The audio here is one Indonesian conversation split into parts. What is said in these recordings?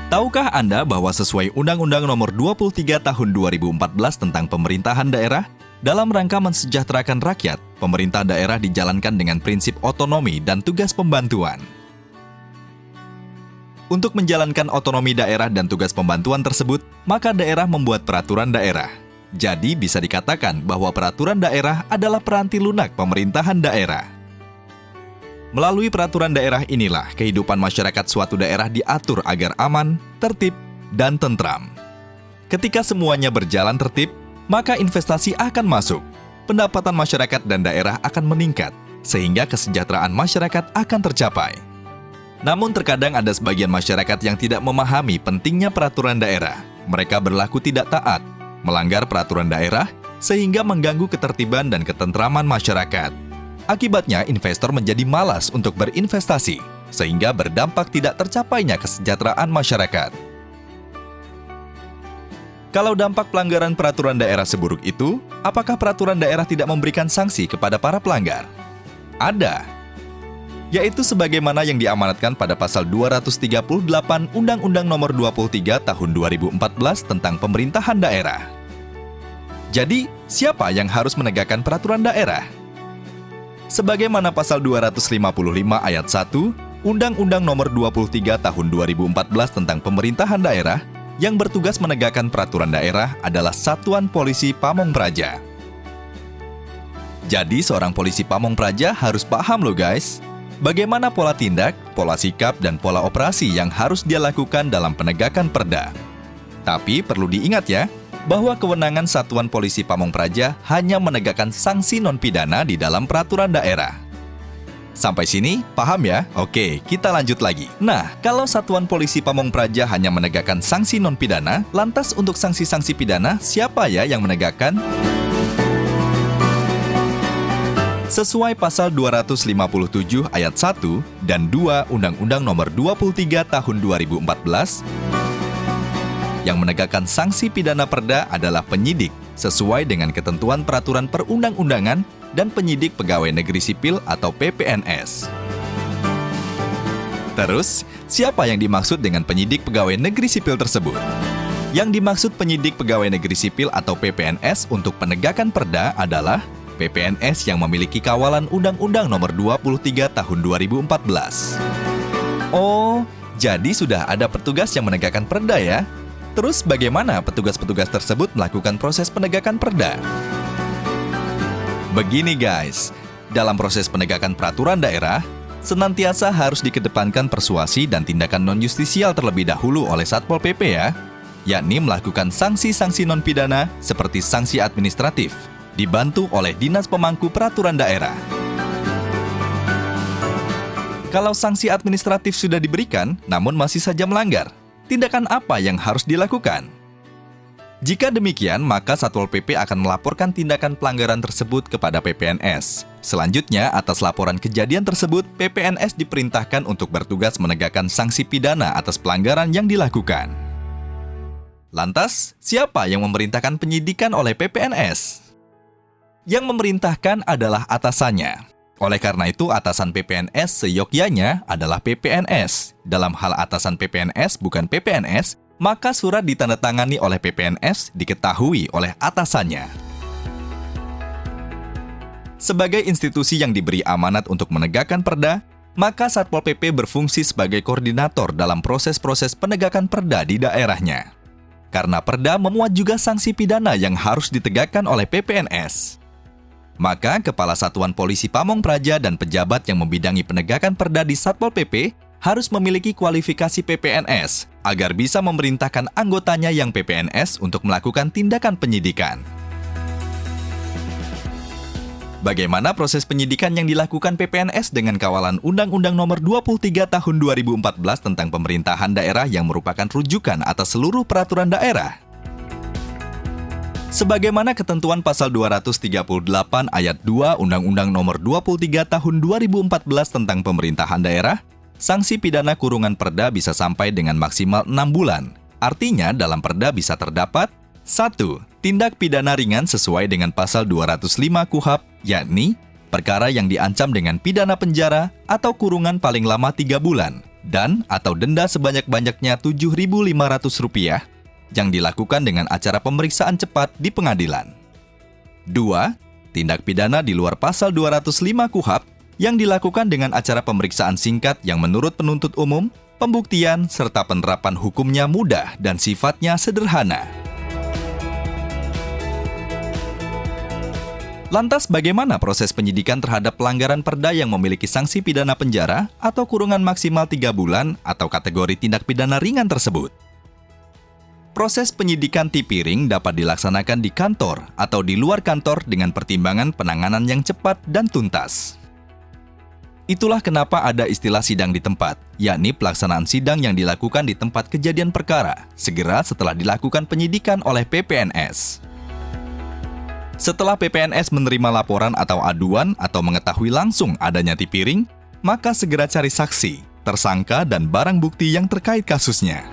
Tahukah Anda bahwa sesuai Undang-Undang Nomor 23 Tahun 2014 tentang Pemerintahan Daerah, dalam rangka mensejahterakan rakyat, pemerintah daerah dijalankan dengan prinsip otonomi dan tugas pembantuan. Untuk menjalankan otonomi daerah dan tugas pembantuan tersebut, maka daerah membuat peraturan daerah. Jadi bisa dikatakan bahwa peraturan daerah adalah peranti lunak pemerintahan daerah. Melalui peraturan daerah inilah kehidupan masyarakat suatu daerah diatur agar aman, tertib, dan tentram. Ketika semuanya berjalan tertib, maka investasi akan masuk, pendapatan masyarakat dan daerah akan meningkat, sehingga kesejahteraan masyarakat akan tercapai. Namun terkadang ada sebagian masyarakat yang tidak memahami pentingnya peraturan daerah. Mereka berlaku tidak taat, melanggar peraturan daerah, sehingga mengganggu ketertiban dan ketentraman masyarakat. Akibatnya, investor menjadi malas untuk berinvestasi, sehingga berdampak tidak tercapainya kesejahteraan masyarakat. Kalau dampak pelanggaran peraturan daerah seburuk itu, apakah peraturan daerah tidak memberikan sanksi kepada para pelanggar? Ada, yaitu sebagaimana yang diamanatkan pada pasal 238 Undang-Undang Nomor 23 Tahun 2014 tentang Pemerintahan Daerah. Jadi, siapa yang harus menegakkan peraturan daerah? Sebagaimana pasal 255 ayat 1 Undang-Undang Nomor 23 Tahun 2014 tentang Pemerintahan Daerah, yang bertugas menegakkan peraturan daerah adalah Satuan Polisi Pamong Praja. Jadi, seorang polisi Pamong Praja harus paham loh guys, bagaimana pola tindak, pola sikap, dan pola operasi yang harus dia lakukan dalam penegakan perda. Tapi perlu diingat ya, bahwa kewenangan Satuan Polisi Pamong Praja hanya menegakkan sanksi non-pidana di dalam peraturan daerah. Sampai sini, paham ya? Oke, kita lanjut lagi. Nah, kalau Satuan Polisi Pamong Praja hanya menegakkan sanksi non-pidana, lantas untuk sanksi-sanksi pidana, siapa ya yang menegakkan? Sesuai pasal 257 ayat 1 dan 2 Undang-Undang Nomor 23 Tahun 2014, yang menegakkan sanksi pidana perda adalah penyidik sesuai dengan ketentuan peraturan perundang-undangan dan penyidik pegawai negeri sipil atau PPNS. Terus, siapa yang dimaksud dengan penyidik pegawai negeri sipil tersebut? Yang dimaksud penyidik pegawai negeri sipil atau PPNS untuk penegakan perda adalah PPNS yang memiliki kawalan Undang-Undang Nomor 23 Tahun 2014. Oh, jadi sudah ada petugas yang menegakkan perda ya? Terus bagaimana petugas-petugas tersebut melakukan proses penegakan perda? Begini guys, dalam proses penegakan peraturan daerah, senantiasa harus dikedepankan persuasi dan tindakan non-justisial terlebih dahulu oleh Satpol PP ya, yakni melakukan sanksi-sanksi non-pidana seperti sanksi administratif, dibantu oleh Dinas Pemangku Peraturan Daerah. Kalau sanksi administratif sudah diberikan, namun masih saja melanggar, tindakan apa yang harus dilakukan? Jika demikian, maka Satpol PP akan melaporkan tindakan pelanggaran tersebut kepada PPNS. Selanjutnya, atas laporan kejadian tersebut, PPNS diperintahkan untuk bertugas menegakkan sanksi pidana atas pelanggaran yang dilakukan. Lantas, siapa yang memerintahkan penyidikan oleh PPNS? Yang memerintahkan adalah atasannya. Oleh karena itu, atasan PPNS seyogyanya adalah PPNS. Dalam hal atasan PPNS bukan PPNS, maka surat ditandatangani oleh PPNS diketahui oleh atasannya. Sebagai institusi yang diberi amanat untuk menegakkan perda, maka Satpol PP berfungsi sebagai koordinator dalam proses-proses penegakan perda di daerahnya. Karena perda memuat juga sanksi pidana yang harus ditegakkan oleh PPNS. Maka Kepala Satuan Polisi Pamong Praja dan pejabat yang membidangi penegakan perda di Satpol PP harus memiliki kualifikasi PPNS agar bisa memerintahkan anggotanya yang PPNS untuk melakukan tindakan penyidikan. Bagaimana proses penyidikan yang dilakukan PPNS dengan kawalan Undang-Undang Nomor 23 Tahun 2014 tentang Pemerintahan Daerah yang merupakan rujukan atas seluruh peraturan daerah? Sebagaimana ketentuan pasal 238 ayat 2 Undang-Undang Nomor 23 Tahun 2014 tentang Pemerintahan Daerah, sanksi pidana kurungan perda bisa sampai dengan maksimal 6 bulan. Artinya dalam perda bisa terdapat 1. Tindak pidana ringan sesuai dengan pasal 205 KUHP, yakni perkara yang diancam dengan pidana penjara atau kurungan paling lama 3 bulan dan atau denda sebanyak-banyaknya Rp7.500 yang dilakukan dengan acara pemeriksaan cepat di pengadilan. 2. Tindak pidana di luar pasal 205 KUHP yang dilakukan dengan acara pemeriksaan singkat yang menurut penuntut umum, pembuktian serta penerapan hukumnya mudah dan sifatnya sederhana. Lantas bagaimana proses penyidikan terhadap pelanggaran perda yang memiliki sanksi pidana penjara atau kurungan maksimal 3 bulan atau kategori tindak pidana ringan tersebut? Proses penyidikan tipiring dapat dilaksanakan di kantor atau di luar kantor dengan pertimbangan penanganan yang cepat dan tuntas. Itulah kenapa ada istilah sidang di tempat, yakni pelaksanaan sidang yang dilakukan di tempat kejadian perkara, segera setelah dilakukan penyidikan oleh PPNS. Setelah PPNS menerima laporan atau aduan atau mengetahui langsung adanya tipiring, maka segera cari saksi, tersangka, dan barang bukti yang terkait kasusnya.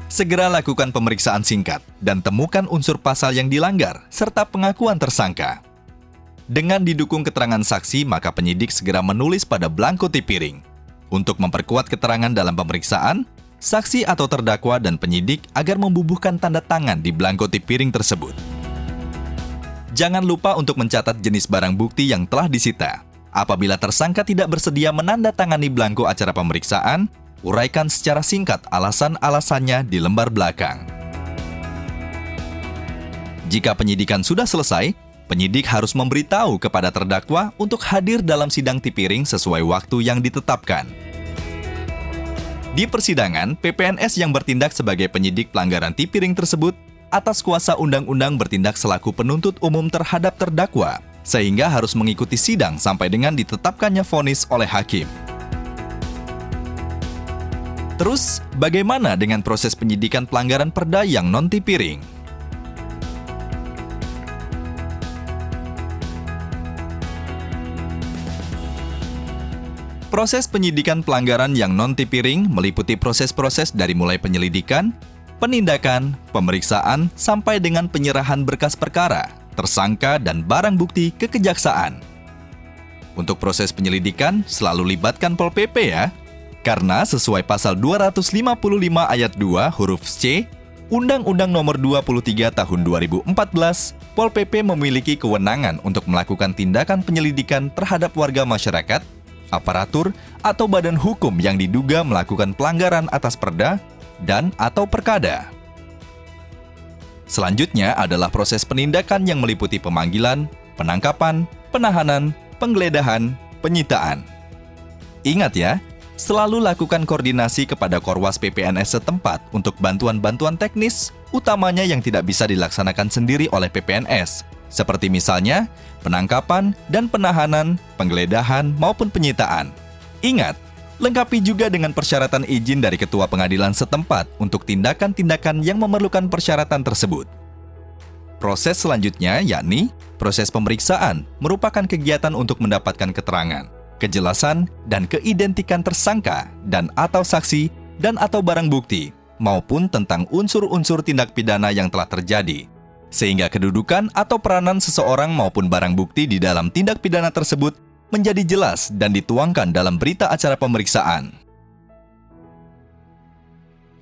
Segera lakukan pemeriksaan singkat dan temukan unsur pasal yang dilanggar serta pengakuan tersangka. Dengan didukung keterangan saksi, maka penyidik segera menulis pada blanko tipiring. Untuk memperkuat keterangan dalam pemeriksaan, saksi atau terdakwa dan penyidik agar membubuhkan tanda tangan di blanko tipiring tersebut. Jangan lupa untuk mencatat jenis barang bukti yang telah disita. Apabila tersangka tidak bersedia menandatangani blanko acara pemeriksaan, uraikan secara singkat alasan-alasannya di lembar belakang. Jika penyidikan sudah selesai, penyidik harus memberitahu kepada terdakwa untuk hadir dalam sidang tipiring sesuai waktu yang ditetapkan. Di persidangan, PPNS yang bertindak sebagai penyidik pelanggaran tipiring tersebut atas kuasa undang-undang bertindak selaku penuntut umum terhadap terdakwa, sehingga harus mengikuti sidang sampai dengan ditetapkannya vonis oleh hakim. Terus, bagaimana dengan proses penyidikan pelanggaran perda yang non-tipiring? Proses penyidikan pelanggaran yang non-tipiring meliputi proses-proses dari mulai penyelidikan, penindakan, pemeriksaan, sampai dengan penyerahan berkas perkara, tersangka, dan barang bukti ke kejaksaan. Untuk proses penyelidikan, selalu libatkan Pol PP ya. Karena sesuai pasal 255 ayat 2 huruf C, Undang-Undang Nomor 23 Tahun 2014, Pol PP memiliki kewenangan untuk melakukan tindakan penyelidikan terhadap warga masyarakat, aparatur, atau badan hukum yang diduga melakukan pelanggaran atas perda dan atau perkada. Selanjutnya adalah proses penindakan yang meliputi pemanggilan, penangkapan, penahanan, penggeledahan, penyitaan. Ingat ya, selalu lakukan koordinasi kepada Korwas PPNS setempat untuk bantuan-bantuan teknis, utamanya yang tidak bisa dilaksanakan sendiri oleh PPNS, seperti misalnya penangkapan dan penahanan, penggeledahan maupun penyitaan. Ingat, lengkapi juga dengan persyaratan izin dari Ketua Pengadilan setempat untuk tindakan-tindakan yang memerlukan persyaratan tersebut. Proses selanjutnya yakni proses pemeriksaan merupakan kegiatan untuk mendapatkan keterangan, kejelasan, dan keidentikan tersangka dan atau saksi dan atau barang bukti, maupun tentang unsur-unsur tindak pidana yang telah terjadi, sehingga kedudukan atau peranan seseorang maupun barang bukti di dalam tindak pidana tersebut menjadi jelas dan dituangkan dalam berita acara pemeriksaan.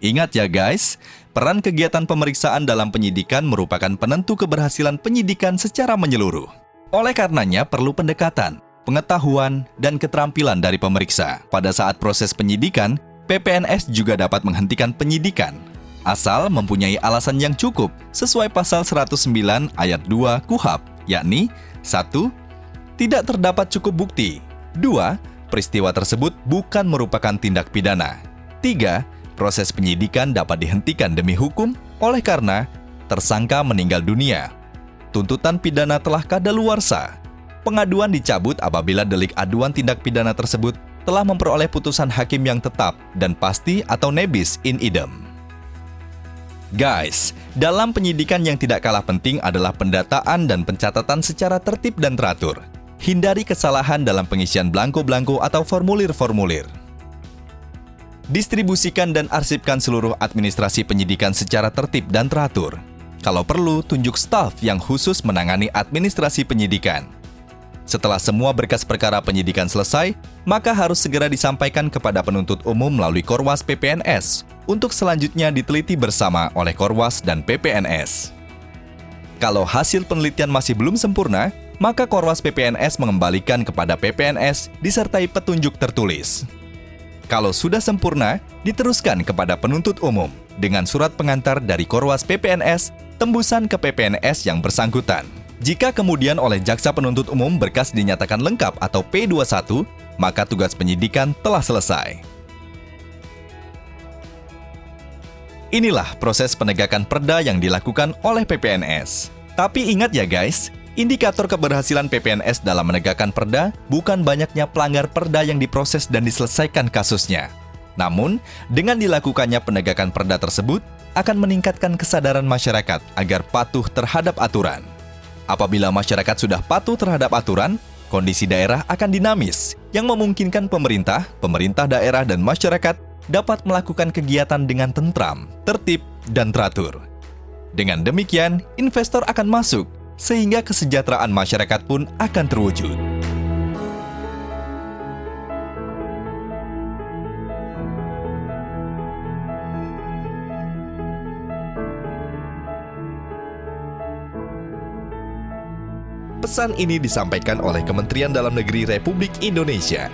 Ingat ya guys, peran kegiatan pemeriksaan dalam penyidikan merupakan penentu keberhasilan penyidikan secara menyeluruh. Oleh karenanya perlu pendekatan, pengetahuan, dan keterampilan dari pemeriksa. Pada saat proses penyidikan, PPNS juga dapat menghentikan penyidikan, asal mempunyai alasan yang cukup sesuai pasal 109 ayat 2 KUHP, yakni 1. Tidak terdapat cukup bukti. 2. Peristiwa tersebut bukan merupakan tindak pidana. 3. Proses penyidikan dapat dihentikan demi hukum oleh karena tersangka meninggal dunia. Tuntutan pidana telah kadaluarsa. Pengaduan dicabut apabila delik aduan tindak pidana tersebut telah memperoleh putusan hakim yang tetap dan pasti atau nebis in idem. Guys, dalam penyidikan yang tidak kalah penting adalah pendataan dan pencatatan secara tertib dan teratur. Hindari kesalahan dalam pengisian blanko-blanko atau formulir-formulir. Distribusikan dan arsipkan seluruh administrasi penyidikan secara tertib dan teratur. Kalau perlu, tunjuk staf yang khusus menangani administrasi penyidikan. Setelah semua berkas perkara penyidikan selesai, maka harus segera disampaikan kepada penuntut umum melalui Korwas PPNS untuk selanjutnya diteliti bersama oleh Korwas dan PPNS. Kalau hasil penelitian masih belum sempurna, maka Korwas PPNS mengembalikan kepada PPNS disertai petunjuk tertulis. Kalau sudah sempurna, diteruskan kepada penuntut umum dengan surat pengantar dari Korwas PPNS tembusan ke PPNS yang bersangkutan. Jika kemudian oleh jaksa penuntut umum berkas dinyatakan lengkap atau P21, maka tugas penyidikan telah selesai. Inilah proses penegakan perda yang dilakukan oleh PPNS. Tapi ingat ya guys, indikator keberhasilan PPNS dalam menegakkan perda bukan banyaknya pelanggar perda yang diproses dan diselesaikan kasusnya. Namun, dengan dilakukannya penegakan perda tersebut, akan meningkatkan kesadaran masyarakat agar patuh terhadap aturan. Apabila masyarakat sudah patuh terhadap aturan, kondisi daerah akan dinamis, yang memungkinkan pemerintah daerah dan masyarakat dapat melakukan kegiatan dengan tentram, tertib, dan teratur. Dengan demikian, investor akan masuk, sehingga kesejahteraan masyarakat pun akan terwujud. Pesan ini disampaikan oleh Kementerian Dalam Negeri Republik Indonesia